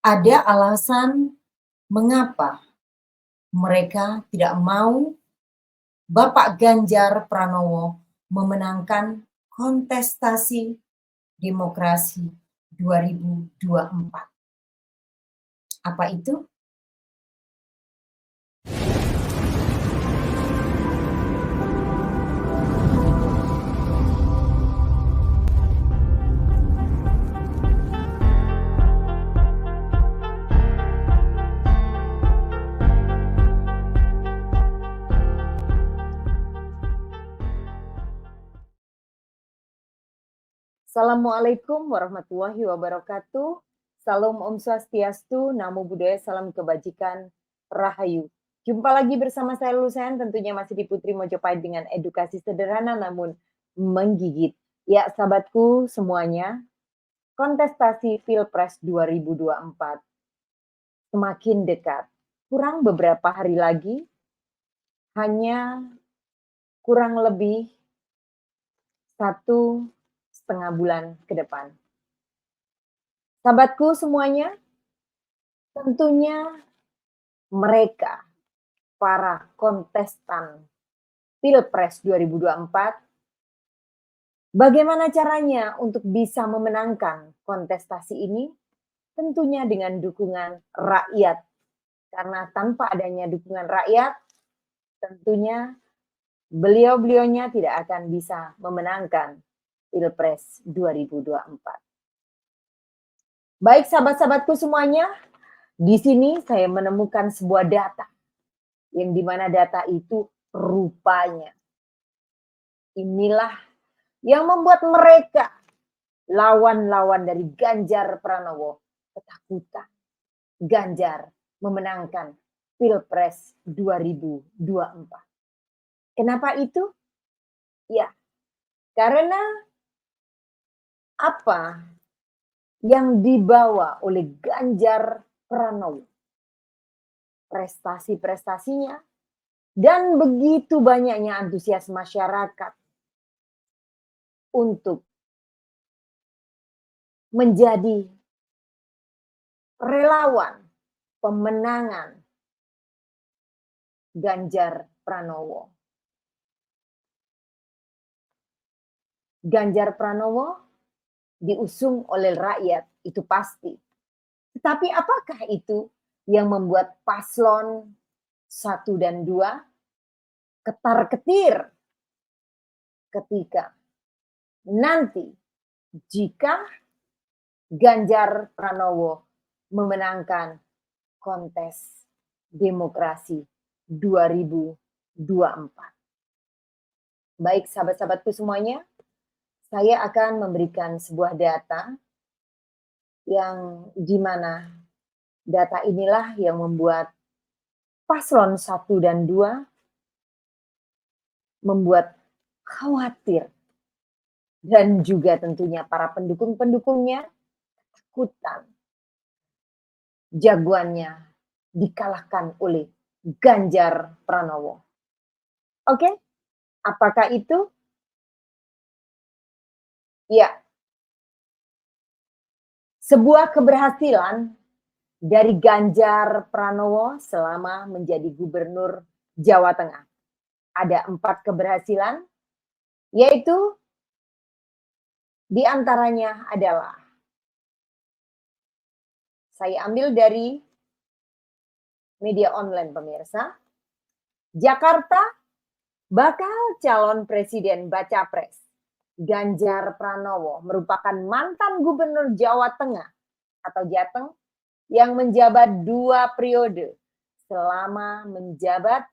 Ada alasan mengapa mereka tidak mau Bapak Ganjar Pranowo memenangkan kontestasi demokrasi 2024. Apa itu? Assalamualaikum warahmatullahi wabarakatuh. Salam Om Swastiastu, Namo Buddhaya, salam kebajikan, Rahayu. Jumpa lagi bersama saya Lusen, tentunya masih di Putri Mojopahit dengan edukasi sederhana namun menggigit. Ya sahabatku semuanya, kontestasi Pilpres 2024 semakin dekat. Kurang beberapa hari lagi, hanya kurang lebih 1,5 bulan ke depan. Sahabatku semuanya, tentunya mereka, para kontestan Pilpres 2024, bagaimana caranya untuk bisa memenangkan kontestasi ini? Tentunya dengan dukungan rakyat. Karena tanpa adanya dukungan rakyat, tentunya beliau-beliaunya tidak akan bisa memenangkan Pilpres 2024. Baik sahabat-sahabatku semuanya, di sini saya menemukan sebuah data, yang dimana data itu rupanya inilah yang membuat mereka, lawan-lawan dari Ganjar Pranowo, ketakutan. Ganjar memenangkan Pilpres 2024. Kenapa itu? Ya, karena apa yang dibawa oleh Ganjar Pranowo, prestasi-prestasinya, dan begitu banyaknya antusias masyarakat untuk menjadi relawan pemenangan Ganjar Pranowo. Ganjar Pranowo diusung oleh rakyat, itu pasti. Tetapi apakah itu yang membuat paslon 1 dan 2 ketar-ketir ketika nanti jika Ganjar Pranowo memenangkan kontes demokrasi 2024. Baik sahabat-sahabatku semuanya, saya akan memberikan sebuah data yang dimana data inilah yang membuat paslon 1 dan 2 membuat khawatir dan juga tentunya para pendukung-pendukungnya ketakutan jagoannya dikalahkan oleh Ganjar Pranowo. Oke, apakah itu? Ya, sebuah keberhasilan dari Ganjar Pranowo selama menjadi gubernur Jawa Tengah. Ada 4 keberhasilan, yaitu di antaranya adalah, saya ambil dari media online pemirsa, Jakarta bakal calon presiden baca pres Ganjar Pranowo merupakan mantan gubernur Jawa Tengah atau Jateng yang menjabat 2 periode. Selama menjabat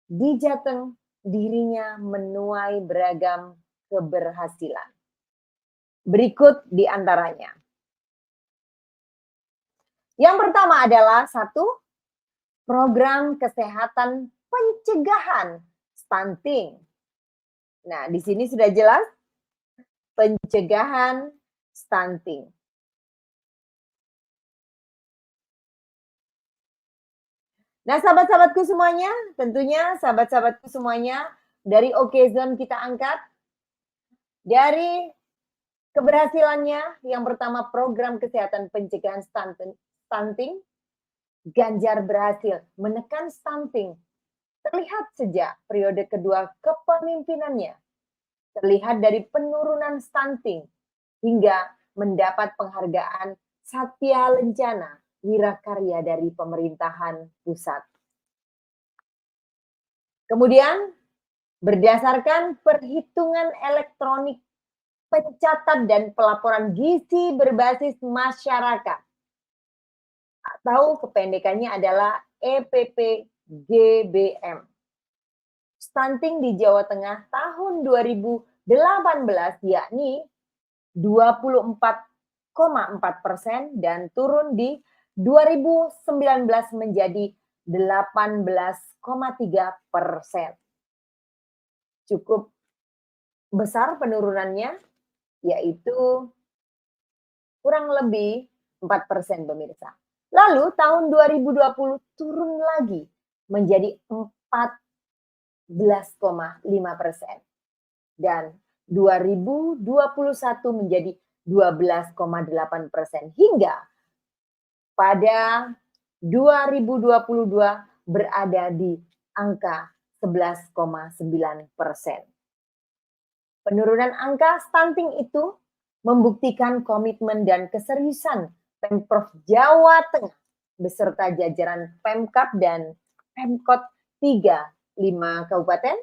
di Jateng, dirinya menuai beragam keberhasilan. Berikut di antaranya. Yang pertama adalah 1, program kesehatan pencegahan stunting. Nah, di sini sudah jelas pencegahan stunting. Nah, sahabat-sahabatku semuanya, tentunya sahabat-sahabatku semuanya, dari Okezone kita angkat. Dari keberhasilannya, yang pertama program kesehatan pencegahan stunting, Ganjar berhasil menekan stunting. Terlihat sejak periode kedua kepemimpinannya. Terlihat dari penurunan stunting hingga mendapat penghargaan Satya Lencana Wirakarya dari pemerintahan pusat. Kemudian, berdasarkan perhitungan elektronik, pencatat dan pelaporan gizi berbasis masyarakat, atau kependekannya adalah EPPGBM. Stunting di Jawa Tengah tahun 2018 yakni 24,4% dan turun di 2019 menjadi 18,3%. Cukup besar penurunannya, yaitu kurang lebih 4% pemirsa. Lalu tahun 2020 turun lagi menjadi 14,5%. Dan 2021 menjadi 12,8% hingga pada 2022 berada di angka 11,9%. Penurunan angka stunting itu membuktikan komitmen dan keseriusan Pemprov Jawa Tengah beserta jajaran Pemkab dan Pemkot 5 kabupaten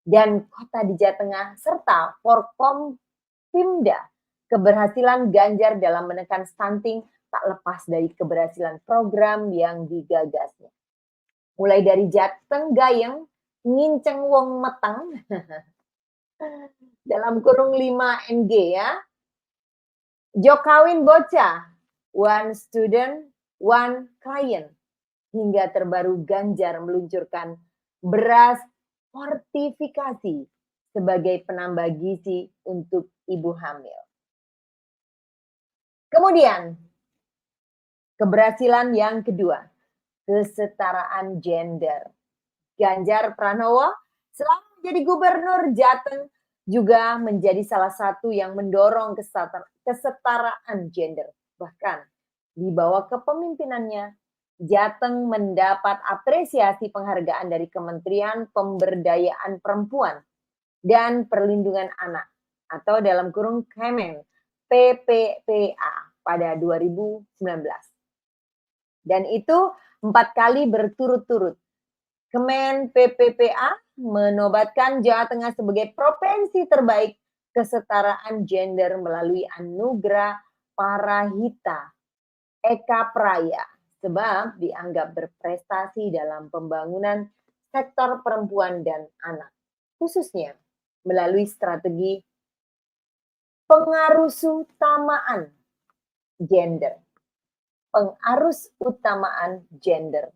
dan kota di Jawa Tengah serta Forkompimda. Keberhasilan Ganjar dalam menekan stunting tak lepas dari keberhasilan program yang digagasnya. Mulai dari Jateng Gayeng, Nginceng Wong Meteng, dalam kurung 5 NG ya. Jokawin Bocah, One Student, One Client. Hingga terbaru Ganjar meluncurkan beras fortifikasi sebagai penambah gizi untuk ibu hamil. Kemudian, keberhasilan yang kedua, kesetaraan gender. Ganjar Pranowo selama menjadi gubernur Jateng juga menjadi salah satu yang mendorong kesetaraan gender. Bahkan di bawah kepemimpinannya, Jateng mendapat apresiasi penghargaan dari Kementerian Pemberdayaan Perempuan dan Perlindungan Anak atau dalam kurung Kemen PPPA pada 2019. Dan itu 4 kali berturut-turut. Kemen PPPA menobatkan Jawa Tengah sebagai provinsi terbaik kesetaraan gender melalui Anugerah Parahita Eka Praya sebab dianggap berprestasi dalam pembangunan sektor perempuan dan anak, khususnya melalui strategi pengarusutamaan gender. Pengarusutamaan gender.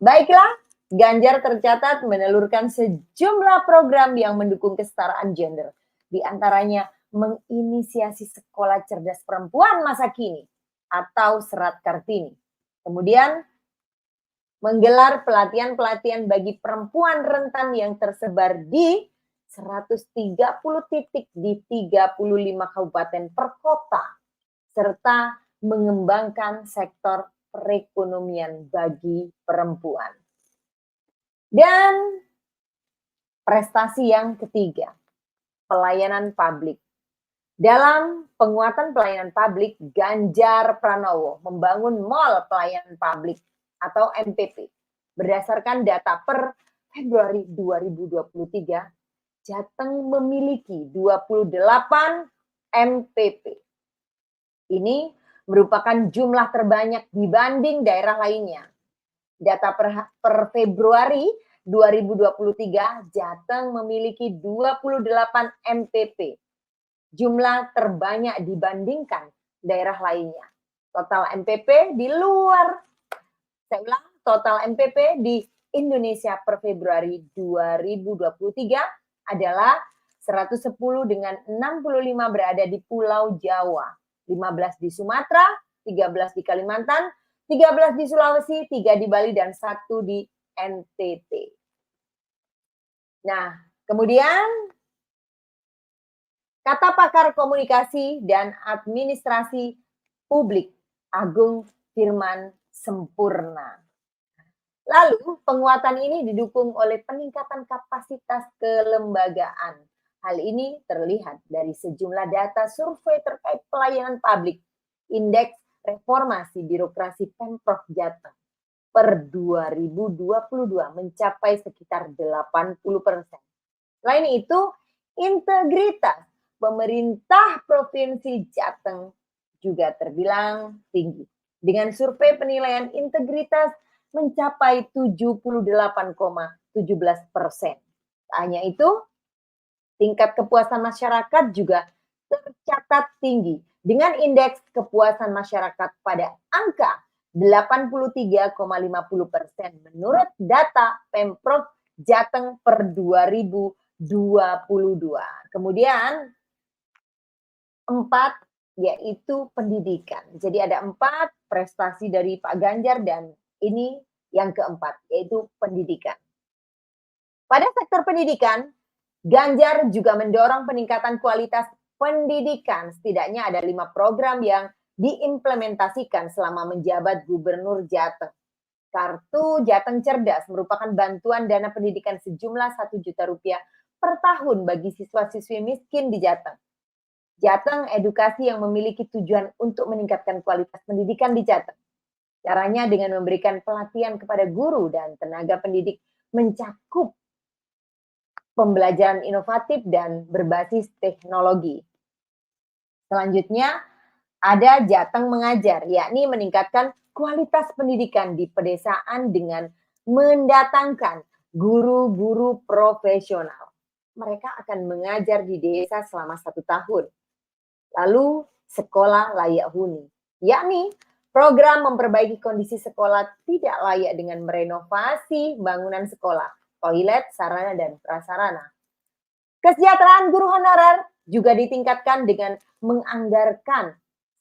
Baiklah, Ganjar tercatat menelurkan sejumlah program yang mendukung kesetaraan gender. Di antaranya menginisiasi sekolah cerdas perempuan masa kini atau Serat Kartini. Kemudian menggelar pelatihan-pelatihan bagi perempuan rentan yang tersebar di 130 titik di 35 kabupaten per kota, serta mengembangkan sektor perekonomian bagi perempuan. Dan prestasi yang ketiga, pelayanan publik. Dalam penguatan pelayanan publik, Ganjar Pranowo membangun Mall Pelayanan Publik atau MPP. Berdasarkan data per Februari 2023, Jateng memiliki 28 MPP. Ini merupakan jumlah terbanyak dibanding daerah lainnya. Data per Februari 2023, Jateng memiliki 28 MPP. Jumlah terbanyak dibandingkan daerah lainnya. Total MPP di luar, saya ulang, total MPP di Indonesia per Februari 2023 adalah 110 dengan 65 berada di Pulau Jawa, 15 di Sumatera, 13 di Kalimantan, 13 di Sulawesi, 3 di Bali, dan 1 di NTT. Nah, kemudian kata pakar komunikasi dan administrasi publik Agung firman sempurna. Lalu, penguatan ini didukung oleh peningkatan kapasitas kelembagaan. Hal ini terlihat dari sejumlah data survei terkait pelayanan publik, indeks reformasi birokrasi Pemprov Jateng per 2022 mencapai sekitar 80%. Selain itu, integritas pemerintah Provinsi Jateng juga terbilang tinggi. Dengan survei penilaian integritas mencapai 78,17%. Tak hanya itu, tingkat kepuasan masyarakat juga tercatat tinggi dengan indeks kepuasan masyarakat pada angka 83,50% menurut data Pemprov Jateng per 2022. Kemudian 4 yaitu pendidikan. Jadi ada 4 prestasi dari Pak Ganjar dan ini yang keempat yaitu pendidikan. Pada sektor pendidikan, Ganjar juga mendorong peningkatan kualitas pendidikan. Setidaknya ada 5 program yang diimplementasikan selama menjabat Gubernur Jateng. Kartu Jateng Cerdas merupakan bantuan dana pendidikan sejumlah 1 juta rupiah per tahun bagi siswa-siswi miskin di Jateng. Jateng edukasi yang memiliki tujuan untuk meningkatkan kualitas pendidikan di Jateng. Caranya dengan memberikan pelatihan kepada guru dan tenaga pendidik mencakup pembelajaran inovatif dan berbasis teknologi. Selanjutnya, ada Jateng Mengajar, yakni meningkatkan kualitas pendidikan di pedesaan dengan mendatangkan guru-guru profesional. Mereka akan mengajar di desa selama 1 tahun. Lalu, sekolah layak huni, yakni program memperbaiki kondisi sekolah tidak layak dengan merenovasi bangunan sekolah, toilet, sarana, dan prasarana. Kesejahteraan guru honorer juga ditingkatkan dengan menganggarkan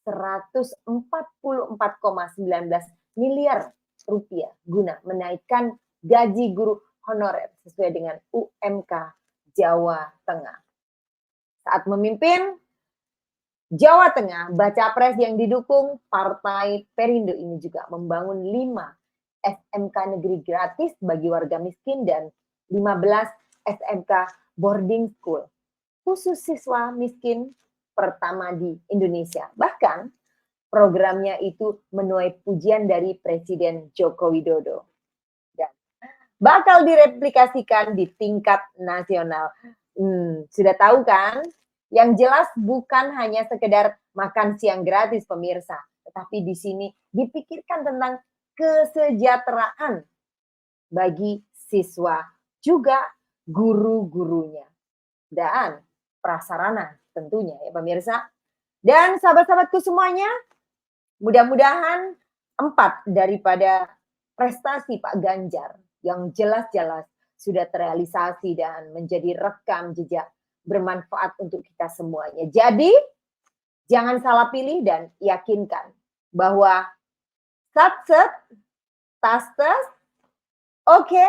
144,19 miliar rupiah guna menaikkan gaji guru honorer sesuai dengan UMK Jawa Tengah. Saat memimpin Jawa Tengah, baca pres yang didukung Partai Perindo ini juga membangun 5 SMK negeri gratis bagi warga miskin dan 15 SMK boarding school khusus siswa miskin pertama di Indonesia. Bahkan programnya itu menuai pujian dari Presiden Joko Widodo dan bakal direplikasikan di tingkat nasional. Sudah tahu kan? Yang jelas bukan hanya sekedar makan siang gratis pemirsa, tetapi di sini dipikirkan tentang kesejahteraan bagi siswa, juga guru-gurunya, dan prasarana tentunya ya pemirsa. Dan sahabat-sahabatku semuanya, mudah-mudahan 4 daripada prestasi Pak Ganjar yang jelas-jelas sudah terrealisasi dan menjadi rekam jejak bermanfaat untuk kita semuanya. Jadi, jangan salah pilih dan yakinkan bahwa satset, tastes, oke,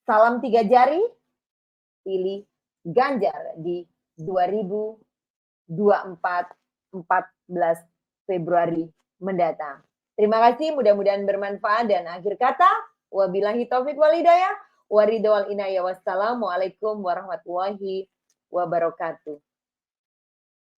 salam 3 jari, pilih Ganjar di 2024, 14 Februari mendatang. Terima kasih, mudah-mudahan bermanfaat dan akhir kata, wabillahi taufik wal hidayah, waridho wal inayah, wassalamualaikum warahmatullahi wabarakatuh.